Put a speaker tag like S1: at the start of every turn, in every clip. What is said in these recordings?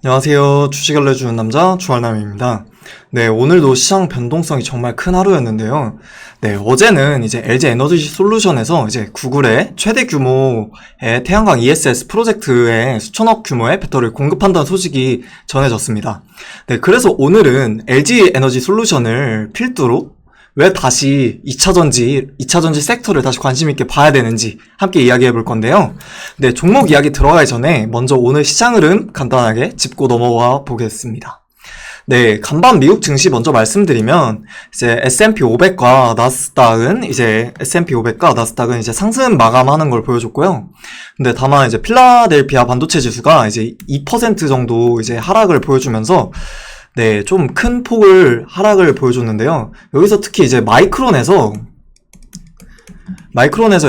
S1: 안녕하세요. 주식 알려주는 남자 주알남입니다. 네, 오늘도 시장 변동성이 정말 큰 하루였는데요. 네, 어제는 이제 LG 에너지 솔루션에서 이제 구글의 최대 규모의 태양광 ESS 프로젝트에 수천억 규모의 배터리를 공급한다는 소식이 전해졌습니다. 네, 그래서 오늘은 LG 에너지 솔루션을 필두로 왜 다시 2차전지 섹터를 다시 관심 있게 봐야 되는지 함께 이야기해 볼 건데요. 네, 종목 이야기 들어가기 전에 먼저 오늘 시장 흐름 간단하게 짚고 넘어가 보겠습니다. 네, 간밤 미국 증시 먼저 말씀드리면 이제 S&P 500과 나스닥은 이제 상승 마감하는 걸 보여줬고요. 근데 다만 이제 필라델피아 반도체 지수가 이제 2% 정도 이제 하락을 보여주면서 네, 좀 큰 폭을 하락을 보여줬는데요. 여기서 특히 이제 마이크론에서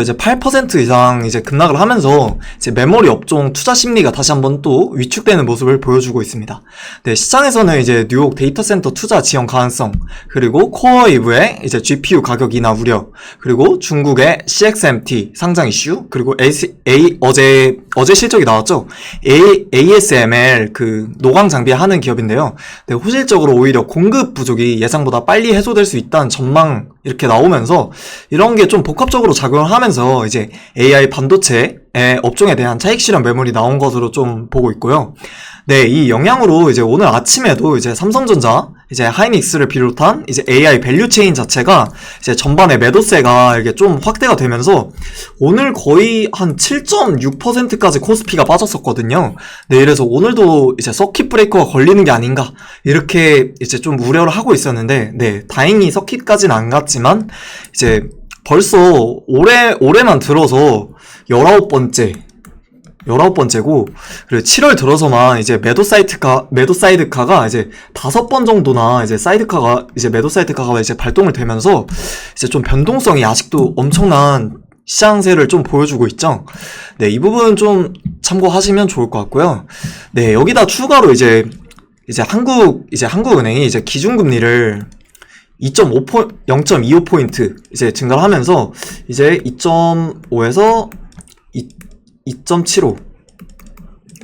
S1: 이제 8% 이상 이제 급락을 하면서 이제 메모리 업종 투자 심리가 다시 한번 또 위축되는 모습을 보여주고 있습니다. 네, 시장에서는 이제 뉴욕 데이터 센터 투자 지연 가능성, 그리고 코어웨이브의 이제 GPU 가격 인하 우려, 그리고 중국의 CXMT 상장 이슈, 그리고 어제 실적이 나왔죠. ASML 그 노광 장비 하는 기업인데요. 네, 호실적으로 오히려 공급 부족이 예상보다 빨리 해소될 수 있다는 전망 이렇게 나오면서 이런 게 좀 복합적으로 작용을 하면서 이제 AI 반도체의 업종에 대한 차익 실현 매물이 나온 것으로 좀 보고 있고요. 네, 이 영향으로 이제 오늘 아침에도 이제 삼성전자, 이제 하이닉스를 비롯한 이제 AI 밸류 체인 자체가 이제 전반에 매도세가 이게 좀 확대가 되면서 오늘 거의 한 7.6%까지 코스피가 빠졌었거든요. 네, 그래서 오늘도 이제 서킷 브레이커가 걸리는 게 아닌가 이렇게 이제 좀 우려를 하고 있었는데, 네, 다행히 서킷까지는 안 갔지만 이제 벌써 올해만 들어서 19번째고, 그리고 7월 들어서만 이제 매도 사이드카가 이제 5번 정도나 이제 매도 사이드카가 이제 발동을 되면서 이제 좀 변동성이 아직도 엄청난 시장세를 좀 보여주고 있죠. 네, 이 부분 좀 참고하시면 좋을 것 같고요. 네, 여기다 추가로 이제 한국은행이 이제 기준금리를 0.25포인트 이제 증가를 하면서 이제 2.5에서 2.75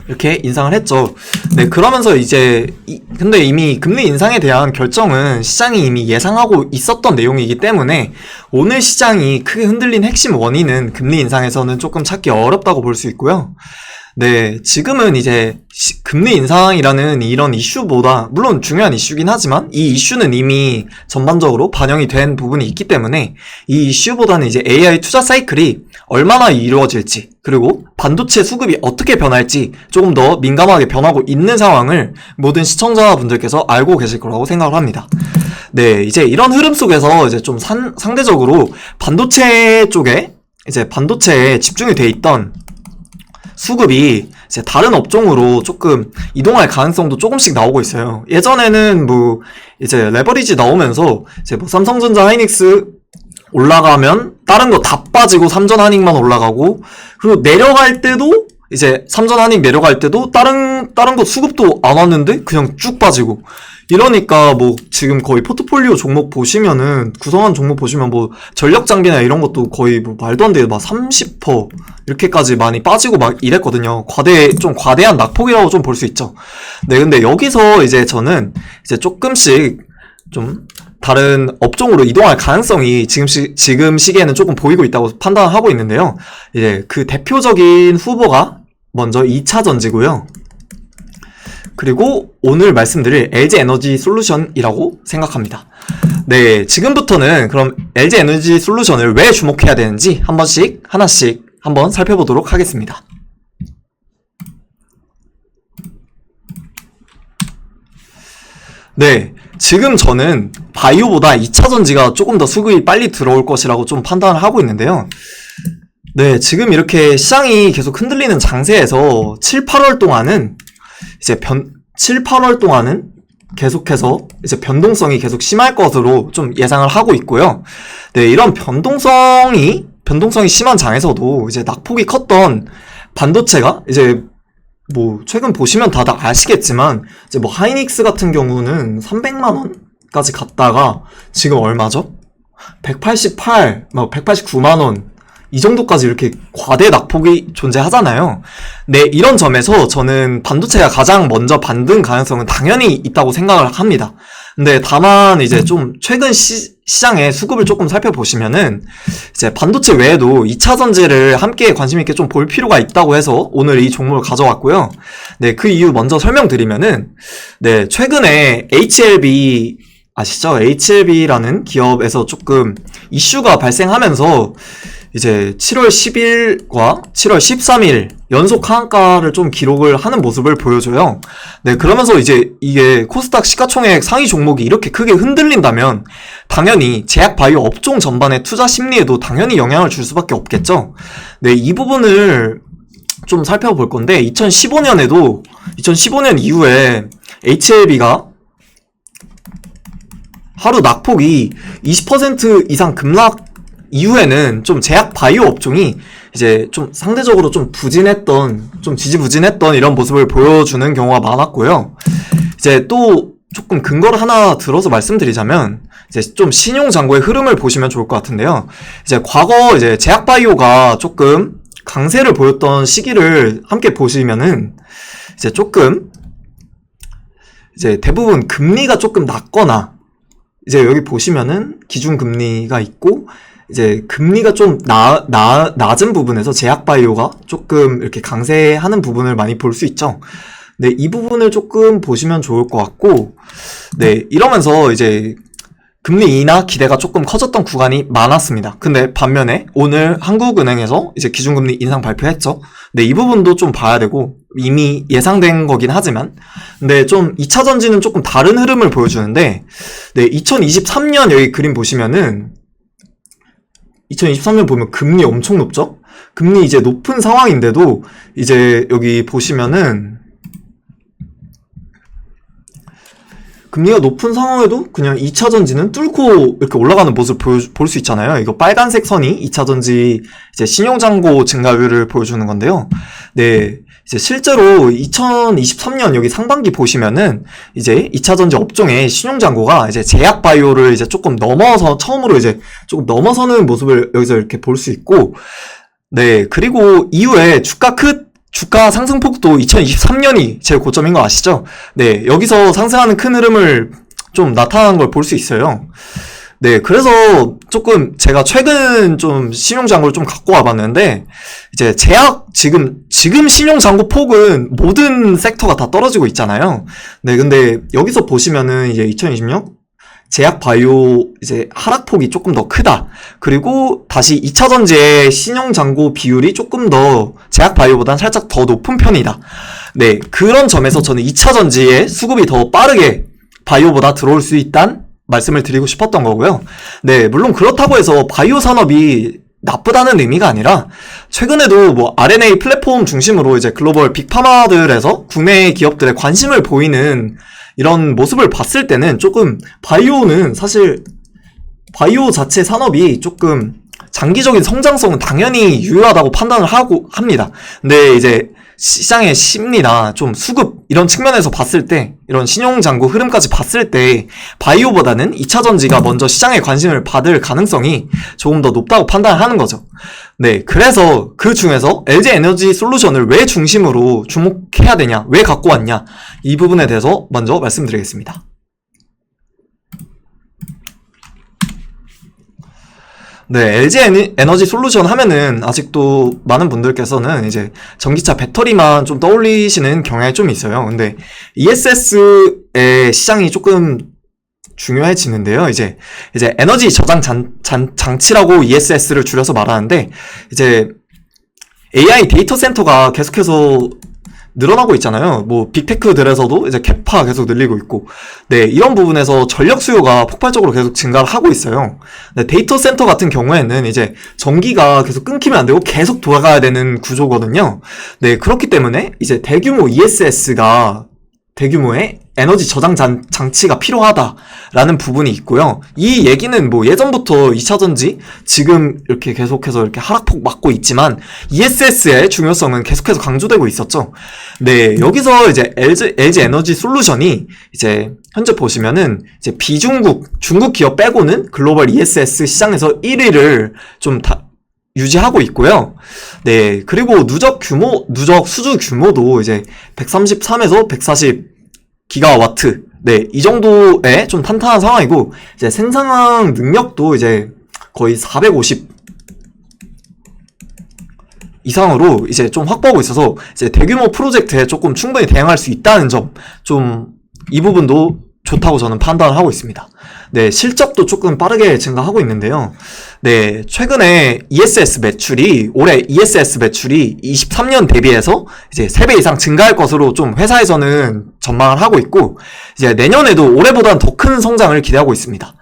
S1: 이렇게 인상을 했죠. 네, 그러면서 이제 근데 이미 금리 인상에 대한 결정은 시장이 이미 예상하고 있었던 내용이기 때문에 오늘 시장이 크게 흔들린 핵심 원인은 금리 인상에서는 조금 찾기 어렵다고 볼 수 있고요. 네, 지금은 이제 금리 인상이라는 이런 이슈보다, 물론 중요한 이슈긴 하지만 이 이슈는 이미 전반적으로 반영이 된 부분이 있기 때문에 이 이슈보다는 이제 AI 투자 사이클이 얼마나 이루어질지, 그리고 반도체 수급이 어떻게 변할지 조금 더 민감하게 변하고 있는 상황을 모든 시청자분들께서 알고 계실 거라고 생각을 합니다. 네, 이제 이런 흐름 속에서 이제 좀 상대적으로 반도체 쪽에 이제 반도체에 집중이 돼 있던 수급이 이제 다른 업종으로 조금 이동할 가능성도 조금씩 나오고 있어요. 예전에는 뭐 이제 레버리지 나오면서 이제 뭐 삼성전자 하이닉스 올라가면 다른 거 다 빠지고 삼전 하닉만 올라가고, 그리고 내려갈 때도 이제 삼전 하닉 내려갈 때도 다른 거 수급도 안 왔는데 그냥 쭉 빠지고, 이러니까 뭐 지금 거의 포트폴리오 종목 보시면은 구성한 종목 보시면 뭐 전력 장비나 이런 것도 거의 뭐 말도 안 돼요. 막 30% 이렇게까지 많이 빠지고 막 이랬거든요. 좀 과대한 낙폭이라고 좀 볼 수 있죠. 네, 근데 여기서 이제 저는 이제 조금씩 좀 다른 업종으로 이동할 가능성이 지금 시기에는 조금 보이고 있다고 판단하고 있는데요. 이제 그 대표적인 후보가 먼저 2차전지고요. 그리고 오늘 말씀드릴 LG 에너지 솔루션이라고 생각합니다. 네, 지금부터는 그럼 LG 에너지 솔루션을 왜 주목해야 되는지 하나씩 한번 살펴보도록 하겠습니다. 네, 지금 저는 바이오보다 2차전지가 조금 더 수급이 빨리 들어올 것이라고 좀 판단을 하고 있는데요. 네, 지금 이렇게 시장이 계속 흔들리는 장세에서 7, 8월 동안은 계속해서 이제 변동성이 계속 심할 것으로 좀 예상을 하고 있고요. 네, 이런 변동성이 심한 장에서도 이제 낙폭이 컸던 반도체가 이제 뭐 최근 보시면 다들 아시겠지만 이제 뭐 하이닉스 같은 경우는 300만 원까지 갔다가 지금 얼마죠? 189만 원 이 정도까지 이렇게 과대 낙폭이 존재하잖아요. 네, 이런 점에서 저는 반도체가 가장 먼저 반등 가능성은 당연히 있다고 생각을 합니다. 근데 다만 이제 좀 최근 시장의 수급을 조금 살펴보시면은 이제 반도체 외에도 2차 전지를 함께 관심 있게 좀 볼 필요가 있다고 해서 오늘 이 종목을 가져왔고요. 네, 그 이유 먼저 설명드리면은 네, 최근에 HLB 아시죠? HLB라는 기업에서 조금 이슈가 발생하면서 이제 7월 10일과 7월 13일 연속 하한가를 좀 기록을 하는 모습을 보여줘요. 네, 그러면서 이제 이게 코스닥 시가총액 상위 종목이 이렇게 크게 흔들린다면 당연히 제약 바이오 업종 전반의 투자 심리에도 당연히 영향을 줄 수밖에 없겠죠. 네, 이 부분을 좀 살펴볼 건데 2015년 이후에 HLB가 하루 낙폭이 20% 이상 급락 이후에는 좀 제약 바이오 업종이 이제 좀 상대적으로 좀 부진했던, 좀 지지부진했던 이런 모습을 보여주는 경우가 많았고요. 이제 또 조금 근거를 하나 들어서 말씀드리자면 이제 좀 신용잔고의 흐름을 보시면 좋을 것 같은데요. 이제 과거 이제 제약 바이오가 조금 강세를 보였던 시기를 함께 보시면은 이제 조금 이제 대부분 금리가 조금 낮거나 이제 여기 보시면은 기준금리가 있고 이제 금리가 좀 낮은 부분에서 제약바이오가 조금 이렇게 강세하는 부분을 많이 볼 수 있죠. 네, 이 부분을 조금 보시면 좋을 것 같고, 네, 이러면서 이제 금리 인하 기대가 조금 커졌던 구간이 많았습니다. 근데 반면에 오늘 한국은행에서 이제 기준금리 인상 발표했죠. 네, 이 부분도 좀 봐야 되고, 이미 예상된 거긴 하지만, 근데 좀 2차 전지는 조금 다른 흐름을 보여주는데, 네, 2023년 여기 그림 보시면은, 2023년 보면 금리 엄청 높죠? 금리 이제 높은 상황인데도 이제 여기 보시면은 금리가 높은 상황에도 그냥 2차 전지는 뚫고 이렇게 올라가는 모습을 볼 수 있잖아요. 이거 빨간색 선이 2차 전지 이제 신용잔고 증가율을 보여주는 건데요. 네. 이제 실제로 2023년 여기 상반기 보시면은 이제 2차 전지 업종의 신용잔고가 이제 제약 바이오를 이제 조금 넘어서 처음으로 이제 조금 넘어서는 모습을 여기서 이렇게 볼 수 있고, 네. 그리고 이후에 주가 상승폭도 2023년이 제일 고점인 거 아시죠? 네. 여기서 상승하는 큰 흐름을 좀 나타나는 걸 볼 수 있어요. 네, 그래서 조금 제가 최근 좀 신용잔고를 좀 갖고 와봤는데, 이제 지금 신용잔고 폭은 모든 섹터가 다 떨어지고 있잖아요. 네, 근데 여기서 보시면은 이제 2020년 제약 바이오 이제 하락폭이 조금 더 크다. 그리고 다시 2차 전지의 신용잔고 비율이 조금 더 제약 바이오보다는 살짝 더 높은 편이다. 네, 그런 점에서 저는 2차 전지의 수급이 더 빠르게 바이오보다 들어올 수 있다는 말씀을 드리고 싶었던 거고요. 네, 물론 그렇다고 해서 바이오 산업이 나쁘다는 의미가 아니라 최근에도 뭐 R&A 플랫폼 중심으로 이제 글로벌 빅파마들에서 국내 기업들의 관심을 보이는 이런 모습을 봤을 때는 조금 바이오는 사실 바이오 자체 산업이 조금 장기적인 성장성은 당연히 유효하다고 판단을 하고 합니다. 근데 이제 시장의 심리나 좀 수급 이런 측면에서 봤을 때 이런 신용잔고 흐름까지 봤을 때 바이오보다는 2차 전지가 먼저 시장의 관심을 받을 가능성이 조금 더 높다고 판단하는 거죠. 네, 그래서 그 중에서 LG 에너지 솔루션을 왜 중심으로 주목해야 되냐, 왜 갖고 왔냐, 이 부분에 대해서 먼저 말씀드리겠습니다. 네, LG 에너지 솔루션 하면은 아직도 많은 분들께서는 이제 전기차 배터리만 좀 떠올리시는 경향이 좀 있어요. 근데 ESS의 시장이 조금 중요해지는데요. 이제 에너지 저장 장치라고 ESS를 줄여서 말하는데, 이제 AI 데이터 센터가 계속해서 늘어나고 있잖아요. 뭐 빅테크들에서도 이제 캐파 계속 늘리고 있고, 네, 이런 부분에서 전력 수요가 폭발적으로 계속 증가를 하고 있어요. 네, 데이터 센터 같은 경우에는 이제 전기가 계속 끊기면 안 되고 계속 돌아가야 되는 구조거든요. 네, 그렇기 때문에 이제 대규모 ESS가 대규모의 에너지 저장 장치가 필요하다라는 부분이 있고요. 이 얘기는 뭐 예전부터 2차 전지 지금 이렇게 계속해서 이렇게 하락폭 맞고 있지만 ESS의 중요성은 계속해서 강조되고 있었죠. 네, 여기서 이제 LG 에너지 솔루션이 이제 현재 보시면은 이제 중국 기업 빼고는 글로벌 ESS 시장에서 1위를 좀 유지하고 있고요. 네, 그리고 누적 수주 규모도 이제 133에서 140 기가와트. 네, 이 정도의 좀 탄탄한 상황이고, 이제 생산 능력도 이제 거의 450 이상으로 이제 좀 확보하고 있어서 이제 대규모 프로젝트에 조금 충분히 대응할 수 있다는 점, 좀 이 부분도 좋다고 저는 판단을 하고 있습니다. 네, 실적도 조금 빠르게 증가하고 있는데요. 네, 최근에 올해 ESS 매출이 23년 대비해서 이제 3배 이상 증가할 것으로 좀 회사에서는 전망을 하고 있고, 이제 내년에도 올해보다는 더 큰 성장을 기대하고 있습니다.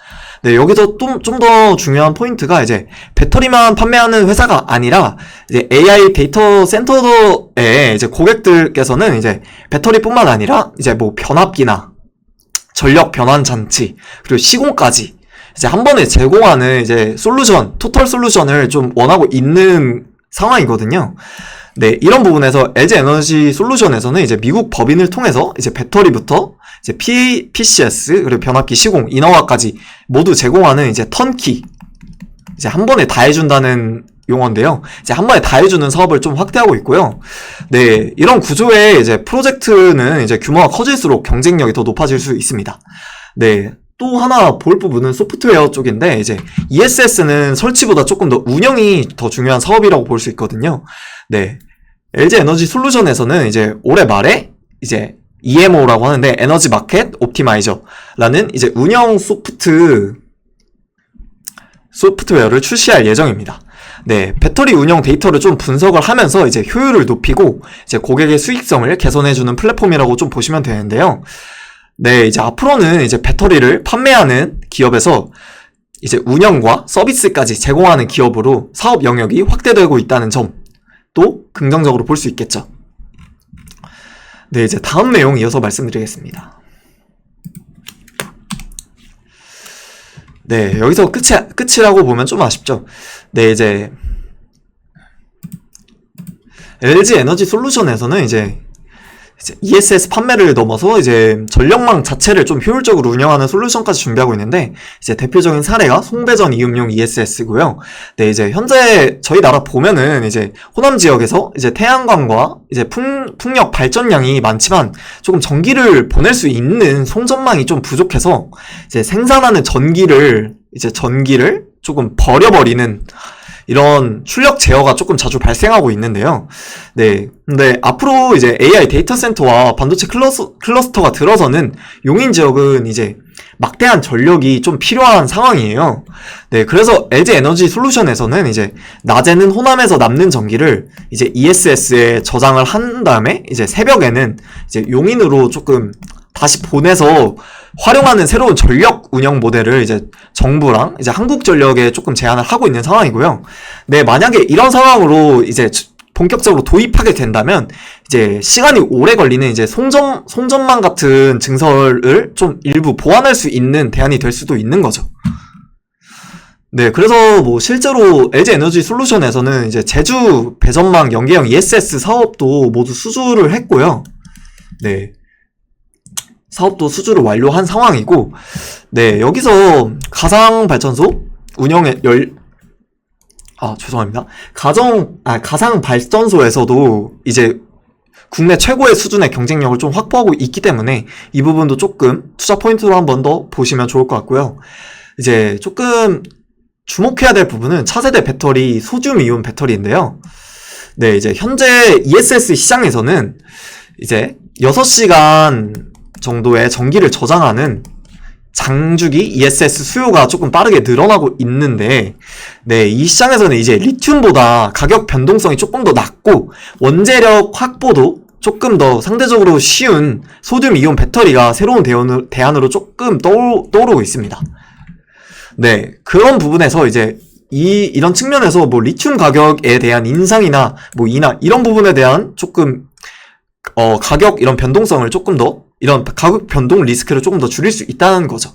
S1: 네, 여기서 좀 더 중요한 포인트가 이제 배터리만 판매하는 회사가 아니라 이제 AI 데이터 센터의 이제 고객들께서는 이제 배터리뿐만 아니라 이제 뭐 변압기나 전력 변환 장치 그리고 시공까지 이제 한 번에 제공하는 이제 토털 솔루션을 좀 원하고 있는 상황이거든요. 네, 이런 부분에서 LG 에너지 솔루션에서는 이제 미국 법인을 통해서 이제 배터리부터 이제 PCS 그리고 변압기 시공, 인허가까지 모두 제공하는 이제 턴키, 이제 한 번에 다 해준다는 용어인데요. 이제 한 번에 다 해주는 사업을 좀 확대하고 있고요. 네, 이런 구조의 이제 프로젝트는 이제 규모가 커질수록 경쟁력이 더 높아질 수 있습니다. 네. 또 하나 볼 부분은 소프트웨어 쪽인데, 이제 ESS는 설치보다 조금 더 운영이 더 중요한 사업이라고 볼 수 있거든요. 네. LG 에너지 솔루션에서는 이제 올해 말에 이제 EMO라고 하는데 에너지 마켓 옵티마이저라는 이제 운영 소프트웨어를 출시할 예정입니다. 네, 배터리 운영 데이터를 좀 분석을 하면서 이제 효율을 높이고 이제 고객의 수익성을 개선해주는 플랫폼이라고 좀 보시면 되는데요. 네, 이제 앞으로는 이제 배터리를 판매하는 기업에서 이제 운영과 서비스까지 제공하는 기업으로 사업 영역이 확대되고 있다는 점도 긍정적으로 볼 수 있겠죠. 네, 이제 다음 내용 이어서 말씀드리겠습니다. 네, 여기서 끝이라고 보면 좀 아쉽죠. 네, 이제 LG 에너지 솔루션에서는 이제 ESS 판매를 넘어서 이제 전력망 자체를 좀 효율적으로 운영하는 솔루션까지 준비하고 있는데, 이제 대표적인 사례가 송배전 이음용 ESS고요. 네, 이제 현재 저희 나라 보면은 이제 호남 지역에서 이제 태양광과 이제 풍력 발전량이 많지만 조금 전기를 보낼 수 있는 송전망이 좀 부족해서 이제 생산하는 전기를 조금 버려버리는 이런 출력 제어가 조금 자주 발생하고 있는데요. 네. 근데 앞으로 이제 AI 데이터 센터와 반도체 클러스터가 들어서는 용인 지역은 이제 막대한 전력이 좀 필요한 상황이에요. 네. 그래서 LG 에너지 솔루션에서는 이제 낮에는 호남에서 남는 전기를 이제 ESS에 저장을 한 다음에 이제 새벽에는 이제 용인으로 조금 다시 보내서 활용하는 새로운 전력 운영 모델을 이제 정부랑 이제 한국전력에 조금 제안을 하고 있는 상황이고요. 네, 만약에 이런 상황으로 이제 본격적으로 도입하게 된다면 이제 시간이 오래 걸리는 이제 송전망 같은 증설을 좀 일부 보완할 수 있는 대안이 될 수도 있는 거죠. 네, 그래서 뭐 실제로 LG 에너지 솔루션에서는 이제 제주 배전망 연계형 ESS 사업도 모두 수주를 했고요. 네. 사업도 수주를 완료한 상황이고, 네, 여기서 가상발전소 운영에 죄송합니다. 가상발전소에서도 이제 국내 최고의 수준의 경쟁력을 좀 확보하고 있기 때문에 이 부분도 조금 투자 포인트로 한 번 더 보시면 좋을 것 같고요. 이제 조금 주목해야 될 부분은 차세대 배터리, 소듐 이온 배터리인데요. 네, 이제 현재 ESS 시장에서는 이제 6시간 정도의 전기를 저장하는 장주기 ESS 수요가 조금 빠르게 늘어나고 있는데, 네, 이 시장에서는 이제 리튬보다 가격 변동성이 조금 더 낮고 원재력 확보도 조금 더 상대적으로 쉬운 소듐 이온 배터리가 새로운 대안으로 조금 떠오르고 있습니다. 네, 그런 부분에서 이제 이런 측면에서 뭐 리튬 가격에 대한 인상이나 뭐 이런 부분에 대한 조금 가격 이런 변동성을 조금 더 이런 가격 변동 리스크를 조금 더 줄일 수 있다는 거죠.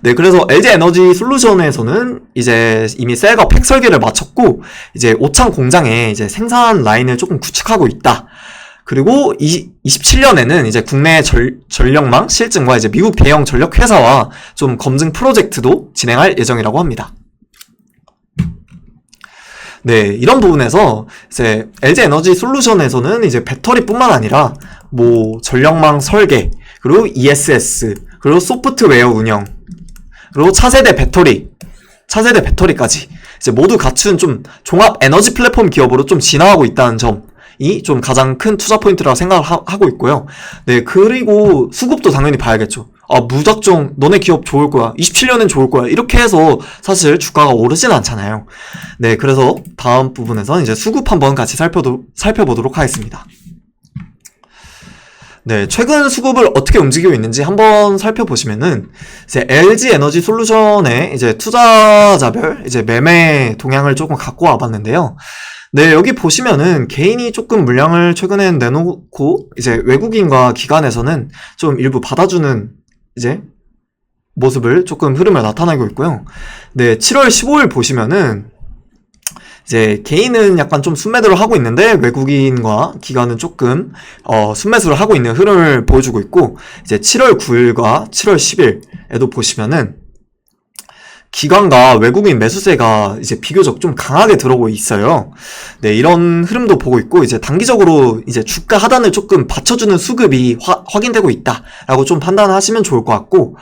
S1: 네, 그래서 LG 에너지 솔루션에서는 이제 이미 셀과 팩 설계를 마쳤고 이제 오창 공장에 이제 생산 라인을 조금 구축하고 있다. 그리고 27년에는 이제 국내 전력망 실증과 이제 미국 대형 전력 회사와 좀 검증 프로젝트도 진행할 예정이라고 합니다. 네, 이런 부분에서 이제 LG 에너지 솔루션에서는 이제 배터리뿐만 아니라 뭐 전력망 설계, 그리고 ESS, 그리고 소프트웨어 운영, 그리고 차세대 배터리까지 이제 모두 갖춘 좀 종합 에너지 플랫폼 기업으로 좀 진화하고 있다는 점이 좀 가장 큰 투자 포인트라고 생각을 하고 있고요. 네, 그리고 수급도 당연히 봐야겠죠. 무작정 너네 기업 좋을 거야, 27년엔 좋을 거야, 이렇게 해서 사실 주가가 오르진 않잖아요. 네, 그래서 다음 부분에서 이제 수급 한번 같이 살펴보도록 하겠습니다. 네, 최근 수급을 어떻게 움직이고 있는지 한번 살펴보시면은, 이제 LG 에너지 솔루션의 이제 투자자별 이제 매매 동향을 조금 갖고 와봤는데요. 네, 여기 보시면은 개인이 조금 물량을 최근에 내놓고, 이제 외국인과 기관에서는 좀 일부 받아주는 이제 모습을 조금 흐름을 나타내고 있고요. 네, 7월 15일 보시면은, 이제 개인은 약간 좀 순매도를 하고 있는데 외국인과 기관은 조금 순매수를 하고 있는 흐름을 보여주고 있고, 이제 7월 9일과 7월 10일에도 보시면은 기관과 외국인 매수세가 이제 비교적 좀 강하게 들어오고 있어요. 네, 이런 흐름도 보고 있고, 이제 단기적으로 이제 주가 하단을 조금 받쳐주는 수급이 확인되고 있다라고 좀 판단하시면 좋을 것 같고,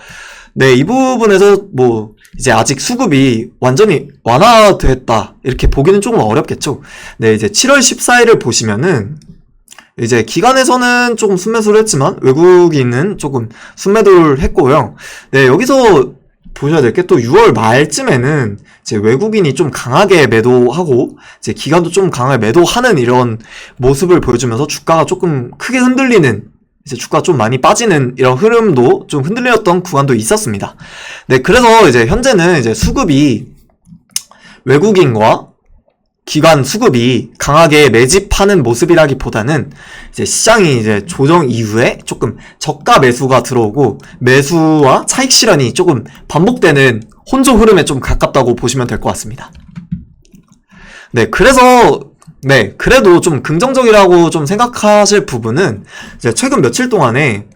S1: 네, 이 부분에서 뭐 이제 아직 수급이 완전히 완화됐다 이렇게 보기는 조금 어렵겠죠. 네, 이제 7월 14일을 보시면은 이제 기관에서는 조금 순매수를 했지만 외국인은 조금 순매도를 했고요. 네, 여기서 보셔야 될 게 또 6월 말쯤에는 이제 외국인이 좀 강하게 매도하고 이제 기관도 좀 강하게 매도하는 이런 모습을 보여주면서 주가가 조금 크게 흔들리는, 이제 주가가 좀 많이 빠지는 이런 흐름도 좀 흔들렸던 구간도 있었습니다. 네, 그래서 이제 현재는 이제 수급이 외국인과 기관 수급이 강하게 매집하는 모습이라기보다는 이제 시장이 이제 조정 이후에 조금 저가 매수가 들어오고 매수와 차익 실현이 조금 반복되는 혼조 흐름에 좀 가깝다고 보시면 될 것 같습니다. 네, 그래도 좀 긍정적이라고 좀 생각하실 부분은 이제 최근 며칠 동안에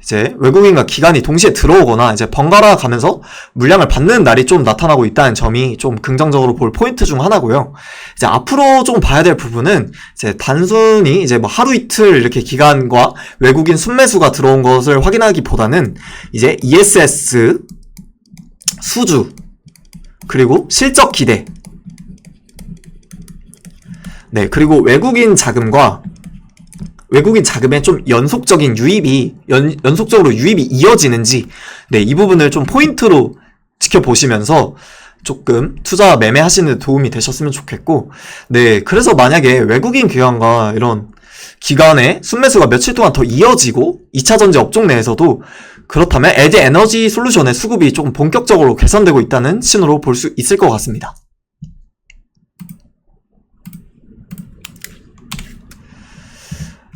S1: 이제 외국인과 기관이 동시에 들어오거나 이제 번갈아 가면서 물량을 받는 날이 좀 나타나고 있다는 점이 좀 긍정적으로 볼 포인트 중 하나고요. 이제 앞으로 좀 봐야 될 부분은 이제 단순히 이제 뭐 하루 이틀 이렇게 기관과 외국인 순매수가 들어온 것을 확인하기보다는 이제 ESS 수주, 그리고 실적 기대, 네, 그리고 외국인 자금의 좀 연속적인 연속적으로 유입이 이어지는지, 네, 이 부분을 좀 포인트로 지켜보시면서 조금 투자 매매하시는 데 도움이 되셨으면 좋겠고, 네, 그래서 만약에 외국인 기관과 이런 기관의 순매수가 며칠 동안 더 이어지고 2차전지 업종 내에서도 그렇다면 LG 에너지 솔루션의 수급이 조금 본격적으로 개선되고 있다는 신호로 볼 수 있을 것 같습니다.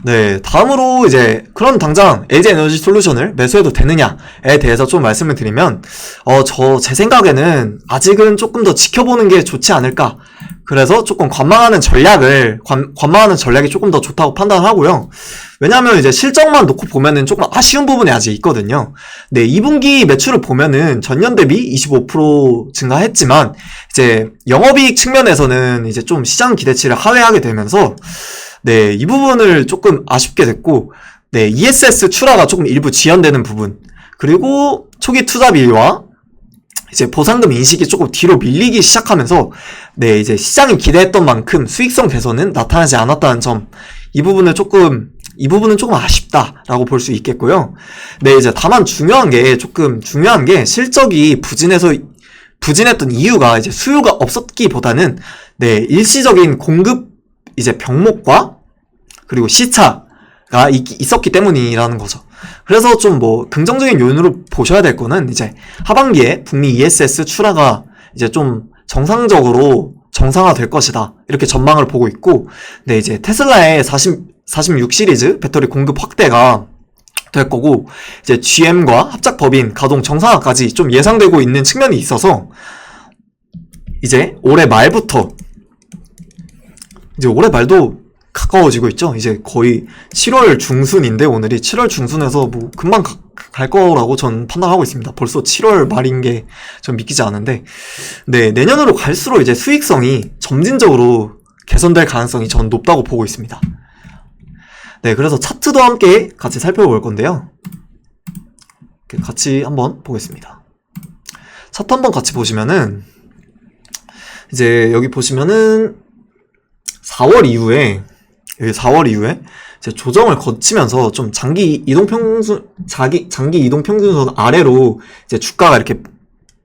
S1: 네, 다음으로 이제 그럼 당장 LG 에너지 솔루션을 매수해도 되느냐에 대해서 좀 말씀을 드리면, 제 생각에는 아직은 조금 더 지켜보는 게 좋지 않을까. 그래서 조금 관망하는 전략이 조금 더 좋다고 판단하고요. 왜냐하면 이제 실적만 놓고 보면은 조금 아쉬운 부분이 아직 있거든요. 네, 2분기 매출을 보면은 전년 대비 25% 증가했지만 이제 영업이익 측면에서는 이제 좀 시장 기대치를 하회하게 되면서, 네, 이 부분을 조금 아쉽게 됐고, 네, ESS 출하가 조금 일부 지연되는 부분, 그리고 초기 투자비와 이제 보상금 인식이 조금 뒤로 밀리기 시작하면서, 네, 이제 시장이 기대했던 만큼 수익성 개선은 나타나지 않았다는 점, 이 부분은 조금 아쉽다라고 볼 수 있겠고요. 네, 이제 다만 중요한 게 실적이 부진했던 이유가 이제 수요가 없었기보다는, 네, 일시적인 공급 이제 병목과 그리고 시차가 있었기 때문이라는 거죠. 그래서 좀 뭐 긍정적인 요인으로 보셔야 될 거는 이제 하반기에 북미 ESS 출하가 이제 좀 정상적으로 정상화될 것이다, 이렇게 전망을 보고 있고, 네, 이제 테슬라의 46 시리즈 배터리 공급 확대가 될 거고, 이제 GM과 합작 법인 가동 정상화까지 좀 예상되고 있는 측면이 있어서 이제 올해 말도 가까워지고 있죠. 이제 거의 7월 중순인데 오늘이 7월 중순에서 뭐 금방 갈 거라고 전 판단하고 있습니다. 벌써 7월 말인 게 전 믿기지 않은데, 네, 내년으로 갈수록 이제 수익성이 점진적으로 개선될 가능성이 전 높다고 보고 있습니다. 네, 그래서 차트도 함께 같이 살펴볼 건데요. 같이 한번 보겠습니다. 차트 한번 같이 보시면은, 이제 여기 보시면은 4월 이후에 이제 조정을 거치면서 좀 장기 이동 평균선 아래로 이제 주가가 이렇게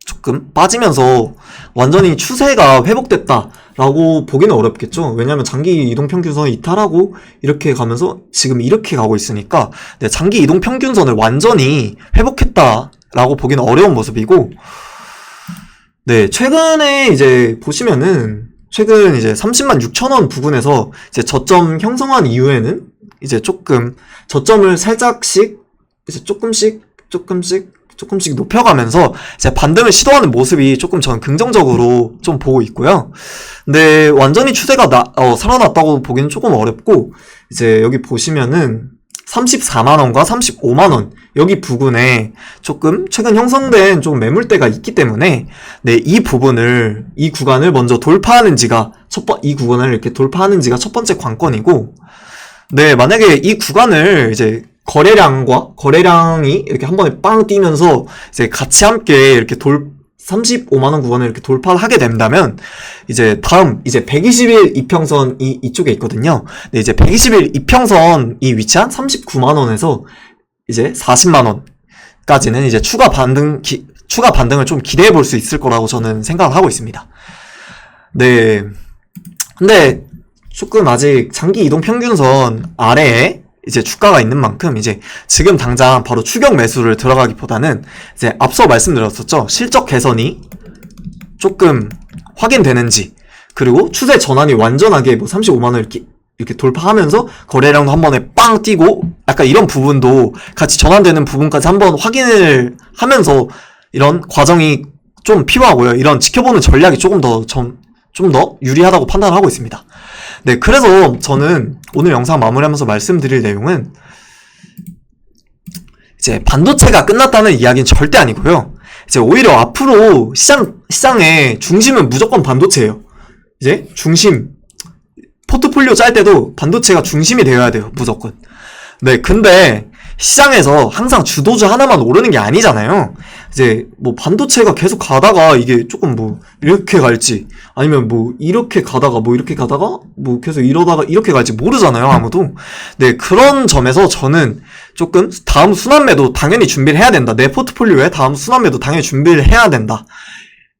S1: 조금 빠지면서 완전히 추세가 회복됐다라고 보기는 어렵겠죠. 왜냐하면 장기 이동 평균선을 이탈하고 이렇게 가면서 지금 이렇게 가고 있으니까, 네, 장기 이동 평균선을 완전히 회복했다라고 보기는 어려운 모습이고, 네, 최근에 이제 보시면은 최근 이제 306,000원 부근에서 이제 저점 형성한 이후에는 이제 조금 저점을 살짝씩 이제 조금씩 높여가면서 이제 반등을 시도하는 모습이 조금 저는 긍정적으로 좀 보고 있고요. 근데 완전히 추세가 살아났다고 보기는 조금 어렵고, 이제 여기 보시면은 34만원과 35만원 여기 부근에 조금 최근 형성된 좀 매물대가 있기 때문에, 네, 이 구간을 먼저 돌파하는지가 이 구간을 이렇게 돌파하는지가 첫 번째 관건이고, 네, 만약에 이 구간을 이제 거래량이 이렇게 한 번에 빵 뛰면서 이제 같이 함께 이렇게 35만원 구간을 이렇게 돌파를 하게 된다면, 이제 다음, 이제 120일 이평선 이쪽에 있거든요. 네, 이제 120일 이평선이 위치한 39만원에서 이제 40만원까지는 이제 추가 반등을 좀 기대해 볼 수 있을 거라고 저는 생각을 하고 있습니다. 네. 근데 조금 아직 장기 이동 평균선 아래에 이제 주가가 있는 만큼 이제 지금 당장 바로 추격 매수를 들어가기보다는 이제 앞서 말씀드렸었죠. 실적 개선이 조금 확인되는지, 그리고 추세 전환이 완전하게 뭐 35만원 이렇게 돌파하면서 거래량도 한 번에 빵 뛰고 약간 이런 부분도 같이 전환되는 부분까지 한번 확인을 하면서 이런 과정이 좀 필요하고요. 이런 지켜보는 전략이 좀 더 유리하다고 판단을 하고 있습니다. 네, 그래서 저는 오늘 영상 마무리하면서 말씀드릴 내용은 이제 반도체가 끝났다는 이야기는 절대 아니고요. 이제 오히려 앞으로 시장의 중심은 무조건 반도체예요. 이제 포트폴리오 짤 때도 반도체가 중심이 되어야 돼요, 무조건. 네, 근데 시장에서 항상 주도주 하나만 오르는 게 아니잖아요. 이제 뭐 반도체가 계속 가다가 이게 조금 뭐 이렇게 갈지, 아니면 뭐 이렇게 가다가 뭐 계속 이러다가 이렇게 갈지 모르잖아요, 아무도. 네, 그런 점에서 저는 조금 다음 순환매도 당연히 준비를 해야 된다. 내 포트폴리오에 다음 순환매도 당연히 준비를 해야 된다.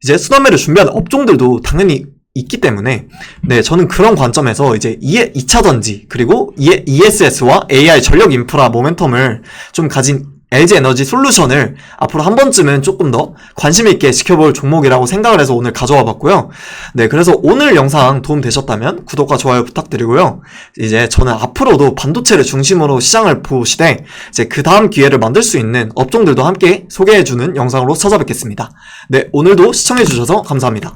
S1: 이제 순환매를 준비하는 업종들도 당연히 있기 때문에, 네, 저는 그런 관점에서 이제 2차전지 그리고 ESS와 AI 전력 인프라 모멘텀을 좀 가진 LG 에너지 솔루션을 앞으로 한 번쯤은 조금 더 관심 있게 지켜볼 종목이라고 생각을 해서 오늘 가져와 봤고요. 네, 그래서 오늘 영상 도움 되셨다면 구독과 좋아요 부탁드리고요. 이제 저는 앞으로도 반도체를 중심으로 시장을 보시되 이제 그 다음 기회를 만들 수 있는 업종들도 함께 소개해주는 영상으로 찾아뵙겠습니다. 네, 오늘도 시청해주셔서 감사합니다.